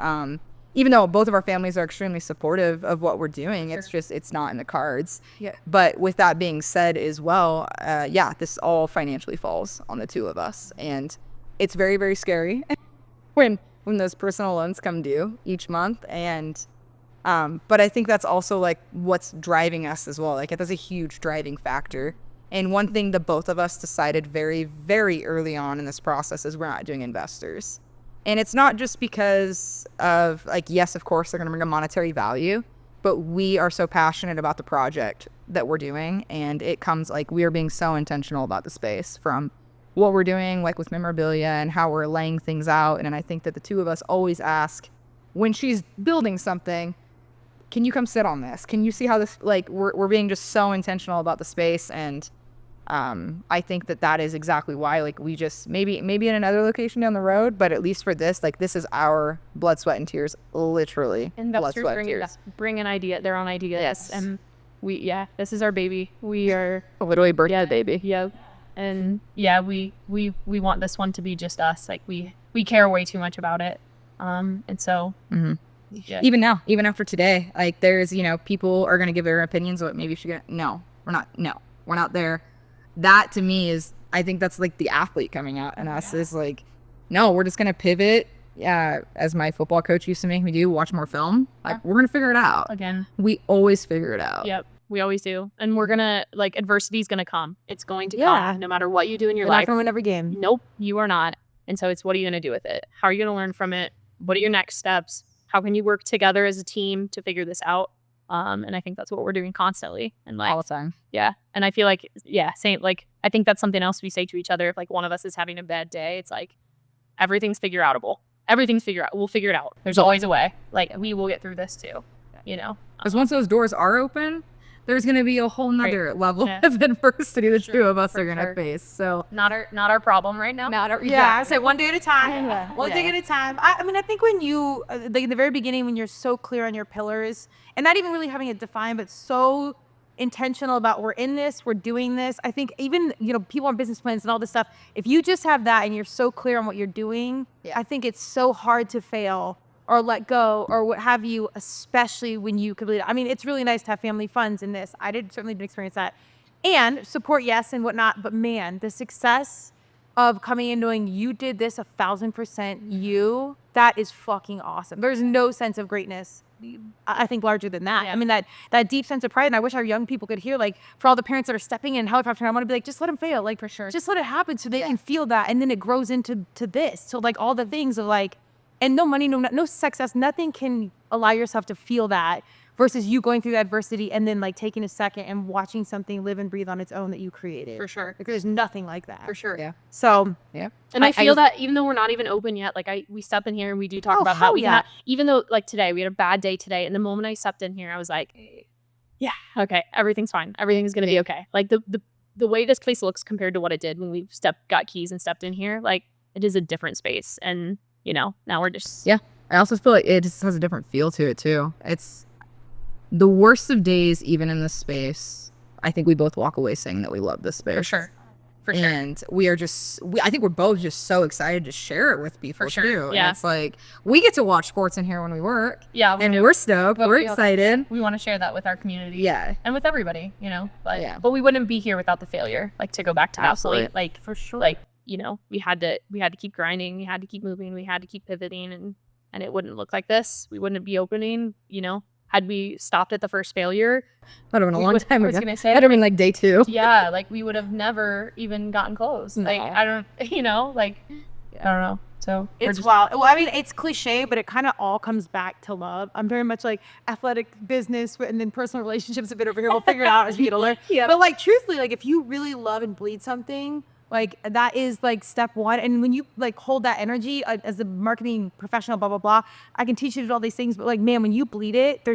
Even though both of our families are extremely supportive of what we're doing, it's not in the cards. Yeah. But with that being said as well, this all financially falls on the two of us. And it's very, very scary when those personal loans come due each month. And but I think that's also like what's driving us as well. Like that's a huge driving factor. And one thing that both of us decided very, very early on in this process is we're not doing investors. And it's not just because of like, yes, of course, they're going to bring a monetary value, but we are so passionate about the project that we're doing. And it comes like we are being so intentional about the space from what we're doing, like with memorabilia and how we're laying things out. And I think that the two of us always ask when she's building something, can you come sit on this? Can you see how this, like, we're being just so intentional about the space. And I think that is exactly why, like, we just maybe in another location down the road, but at least for this, like, this is our blood, sweat, and tears, literally. Investors bring an idea, their own ideas. Yes. And this is our baby. We are literally birthday baby. Yeah. And we want this one to be just us. Like we care way too much about it. And so yeah. Even now, even after today, like there's, people are going to give their opinions of what maybe you should get. No, we're not there. That to me is, I think that's like the athlete coming out in us is like, no, we're just going to pivot. Yeah. As my football coach used to make me do, watch more film. Like we're going to figure it out. Again. We always figure it out. Yep. We always do. And we're going to, like, adversity is going to come. It's going to come no matter what you do in your life. You're not going to win every game. Nope, you are not. And so it's what are you going to do with it? How are you going to learn from it? What are your next steps? How can you work together as a team to figure this out? And I think that's what we're doing constantly. And like all the time. Yeah. And I feel like, I think that's something else we say to each other. If like one of us is having a bad day, it's like, everything's figure outable. Everything's figure out. We'll figure it out. There's always a way. Like we will get through this too, Because once those doors are open, there's going to be a whole nother level of adversity the two of us are going to face. So not our problem right now. I say one day at a time. One thing at a time. I mean, I think when you, like in the very beginning, when you're so clear on your pillars and not even really having it defined, but so intentional about we're in this, we're doing this. I think even, people on business plans and all this stuff, if you just have that and you're so clear on what you're doing, I think it's so hard to fail or let go or what have you, especially when you complete it. I mean, it's really nice to have family funds in this. I certainly didn't experience that. And support, yes, and whatnot. But man, the success of coming in knowing you did this 1,000% you, that is fucking awesome. There's no sense of greatness, I think, larger than that. I mean, that deep sense of pride. And I wish our young people could hear, like, for all the parents that are stepping in helicopter, I want to be like, just let them fail. Like, for sure. Just let it happen so they can feel that. And then it grows into this. So like all the things of like, and no money, no success, nothing can allow yourself to feel that versus you going through that adversity and then like taking a second and watching something live and breathe on its own that you created. For sure. Like, there's nothing like that. For sure. Yeah. So, yeah. And I feel that even though we're not even open yet, like we step in here and we do talk about how we got, even though like today, we had a bad day today. And the moment I stepped in here, I was like, yeah, okay, everything's fine. Everything's going to be okay. Like the way this place looks compared to what it did when we got keys and stepped in here, like it is a different space. And, now we're just. Yeah. I also feel like it just has a different feel to it too. It's the worst of days, even in this space. I think we both walk away saying that we love this space. For sure. And we are I think we're both just so excited to share it with people too. Yeah. And it's like, we get to watch sports in here when we work. Yeah. We're stoked. We're excited. We want to share that with our community. Yeah. And with everybody, but we wouldn't be here without the failure. Like to go back to that point, like for sure. Like, we had to keep grinding. We had to keep moving. We had to keep pivoting and it wouldn't look like this. We wouldn't be opening, had we stopped at the first failure. That would have been a long time ago. I was going to say. That would have been like day 2. Yeah, like we would have never even gotten close. No. Like, I don't know. So it's wild. Well, I mean, it's cliche, but it kind of all comes back to love. I'm very much like athletic, business, and then personal relationships a bit over here. We'll figure it out as we get older. Yeah. But like, truthfully, like if you really love and bleed something, Like that is like step one. And when you like hold that energy as a marketing professional, blah, blah, blah, I can teach you to do all these things. But like, man, when you bleed it,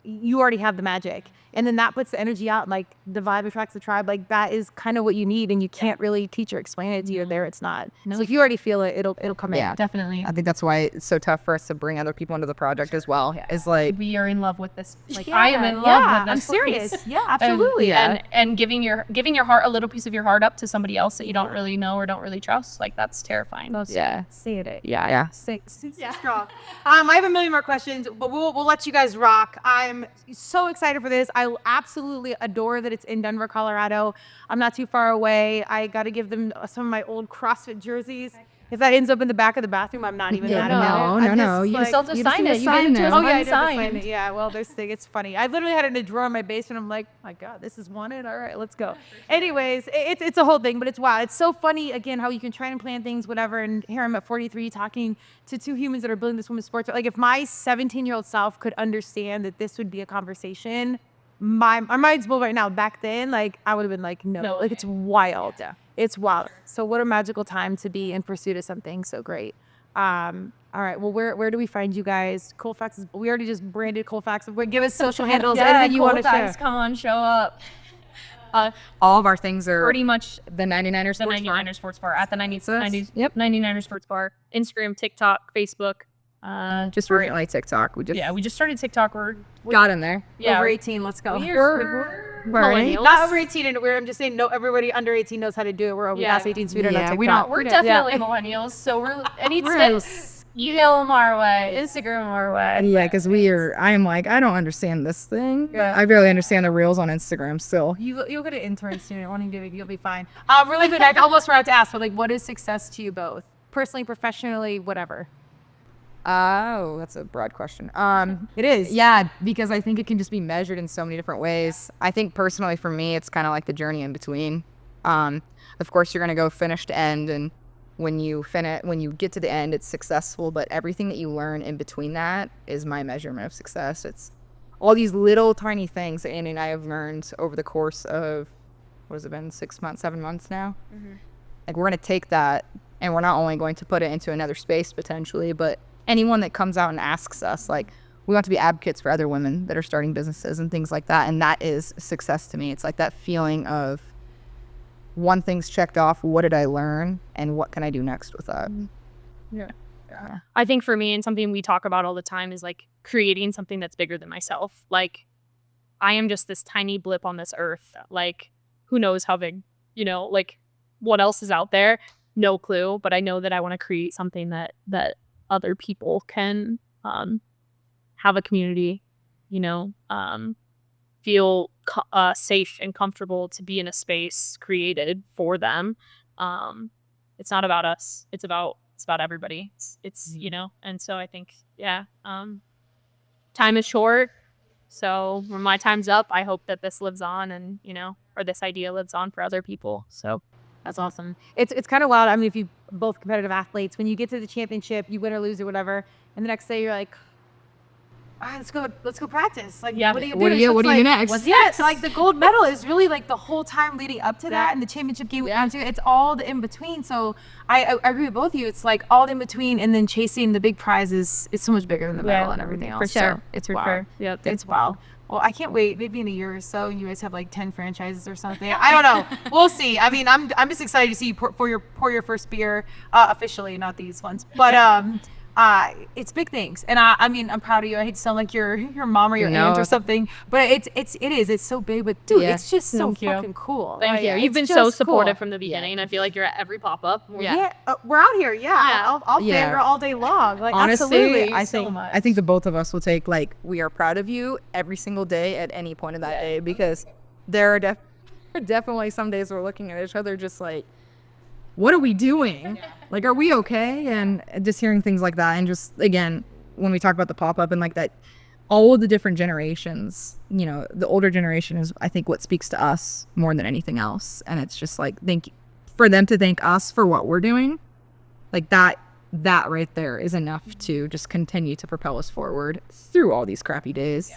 you already have the magic. And then that puts the energy out. Like the vibe attracts the tribe. Like that is kind of what you need. And you can't really teach or explain it to you there. It's not. So if you already feel it, it'll come in. Definitely. I think that's why it's so tough for us to bring other people into the project as well. Is like, we are in love with this. Like I am in love with this. I'm serious. place. Yeah, absolutely. And giving your heart, a little piece of your heart up to somebody else that you don't really know or don't really trust. Like that's terrifying. Say it. yeah. Strong. I have a million more questions, but we'll let you guys rock. I'm so excited for this. I absolutely adore that it's in Denver, Colorado. I'm not too far away. I got to give them some of my old CrossFit jerseys. If that ends up in the back of the bathroom, I'm not even mad about it. No. You still have to sign it. You sign get it. Oh yeah, I did sign it. Yeah, well, there's thing. It's funny. I literally had it in a drawer in my basement. I'm like, my God, this is wanted. All right, let's go. Anyways, it's a whole thing, but it's wild. It's so funny again how you can try and plan things, whatever. And here I'm at 43 talking to two humans that are building this women's sports. Like if my 17-year-old self could understand that this would be a conversation, my mind's blown right now. Back then, like I would have been like, no, like it's wild. Yeah. It's wild. So what a magical time to be in pursuit of something so great. All right. Well, where do we find you guys? Colfax we already just branded Colfax. Give us social handles. Anything you want to share. Come on, show up. All of our things are Pretty much the 99er the Sports Bar. 99er Sports Bar at the 90s. Yep. 99er Sports Bar. Instagram, TikTok, Facebook. Just recently TikTok. We just started TikTok. We're got in there. yeah, Over 18. Let's go. We're millennials. Not over 18, and I'm just saying, no, everybody under 18 knows how to do it. We're over past 18, so we don't know TikTok. We're definitely millennials. So any tips, email them our way, Instagram them our way. Yeah, because I am like, I don't understand this thing. Yeah. I barely understand the reels on Instagram still. You'll get an intern soon. You'll be fine. Really good. I almost forgot to ask, but like, what is success to you both? Personally, professionally, whatever. Oh, that's a broad question. It is. Yeah, because I think it can just be measured in so many different ways. I think personally for me, it's kind of like the journey in between. Of course, you're going to go finish to end, and when you get to the end, it's successful, but everything that you learn in between that is my measurement of success. It's all these little tiny things that Annie and I have learned over the course of, what has it been, 6 months, 7 months now? Mm-hmm. Like, we're going to take that, and we're not only going to put it into another space potentially, but anyone that comes out and asks us, like, we want to be advocates for other women that are starting businesses and things like that. And that is success to me. It's like that feeling of one thing's checked off. What did I learn? And what can I do next with that? Yeah. I think for me, and something we talk about all the time, is like creating something that's bigger than myself. Like I am just this tiny blip on this earth. Like who knows how big, like what else is out there? No clue. But I know that I want to create something that other people can have a community, feel safe and comfortable to be in a space created for them. It's not about us. It's about everybody. It's and so I think, time is short. So when my time's up, I hope that this lives on and, or this idea lives on for other people. So that's awesome. It's kind of wild. I mean, if you both competitive athletes, when you get to the championship, you win or lose or whatever, and the next day you're like, all right, let's go practice. Like, what do you do? What do you next? What's next? Like the gold medal is really like the whole time leading up to that, and the championship game. It's all the in between. So I agree with both of you. It's like all the in between, and then chasing the big prizes is so much bigger than the medal and everything else. For sure, so, it's for sure. Yeah, it's wild. Well, I can't wait. Maybe in a year or so, you guys have like 10 franchises or something. I don't know. We'll see. I mean, I'm just excited to see you pour your first beer officially, not these ones. But it's big things, and I mean, I'm proud of you. I hate to sound like your mom or your aunt or something, but it is. It's so big, but dude, it's just so fucking cool. Thank you. You've been so supportive from the beginning. I feel like you're at every pop up. We're out here. I'll fangirl all day long. Like, honestly, absolutely. I think the both of us will take, like, we are proud of you every single day at any point of that day, because there are definitely some days we're looking at each other just like, what are we doing? Like, are we okay? And just hearing things like that. And just, again, when we talk about the pop-up and like that, all of the different generations, the older generation is, I think, what speaks to us more than anything else. And it's just like, for them to thank us for what we're doing, like that right there is enough to just continue to propel us forward through all these crappy days.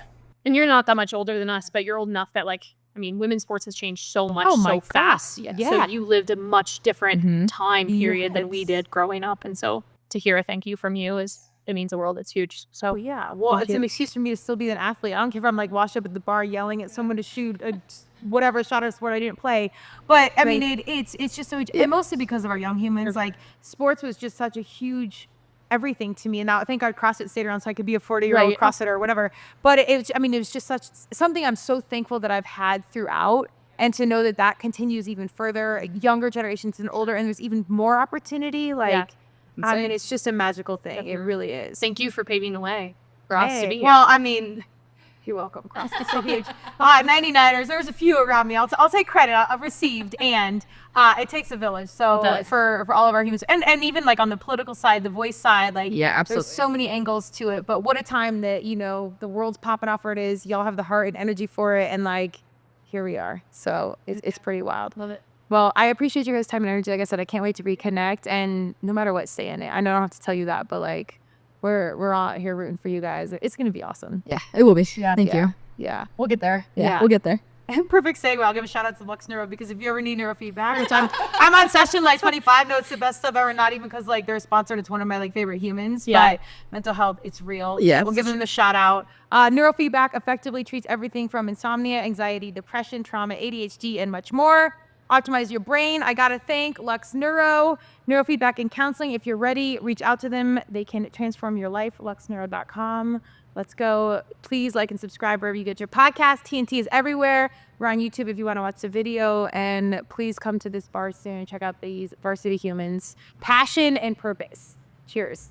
And you're not that much older than us, but you're old enough that, like, mean, women's sports has changed so much Oh my so gosh, fast. yes. So Yeah. you lived a much different time period than we Yes. did growing up. And so to hear a thank you from you it means the world. It's huge. So Oh yeah. Well, Thank it's you. an excuse for me to still be an athlete. I don't care if I'm like washed up at the bar yelling at someone to shoot a whatever shot or sport I didn't play. But I mean, it's just so and mostly because of our young humans. Like sports was just such a huge everything to me. And now thank God CrossFit stayed around so I could be a 40-year-old Right. CrossFitter or whatever. But it was just something I'm so thankful that I've had throughout. And to know that continues even further, younger generations and older, and there's even more opportunity. Like, I mean, it's just a magical thing. It really is. thank you for paving the way for us to Hey, be here. well, I mean, you're welcome. CrossFit's so huge. 99ers. There's a few around me. I'll take credit. I've received, and it takes a village. So It does. for all of our humans, and even like on the political side, the voice side, like Yeah, absolutely. there's so many angles to it. But what a time that the world's popping off where it is. Y'all have the heart and energy for it, and like here we are. So it's pretty wild. Love it. Well, I appreciate your guys' time and energy. Like I said, I can't wait to reconnect. And no matter what, stay in it. I know I don't have to tell you that, but like we're all here rooting for you guys. It's gonna be awesome. Yeah, it will be. Yeah, Thank you. Yeah. We'll get there. Yeah, we'll get there. Perfect segue. I'll give a shout out to Lux Neuro because if you ever need neurofeedback, which I'm on session like 25. No, it's the best stuff ever. Not even because like they're sponsored. It's one of my like favorite humans. Yeah. But mental health, it's real. Yes. We'll give them the shout out. Neurofeedback effectively treats everything from insomnia, anxiety, depression, trauma, ADHD, and much more. Optimize your brain. I gotta thank Lux Neuro, Neurofeedback and Counseling. If you're ready, reach out to them. They can transform your life. luxneuro.com. Let's go. Please like and subscribe wherever you get your podcast. TNT is everywhere. We're on YouTube if you want to watch the video. And please come to this bar soon. Check out these Varsity Humans. Passion and purpose. Cheers.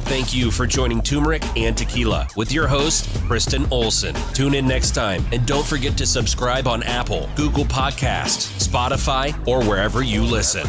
Thank you for joining Turmeric and Tequila with your host, Kristen Olson. Tune in next time, and don't forget to subscribe on Apple, Google Podcasts, Spotify, or wherever you listen.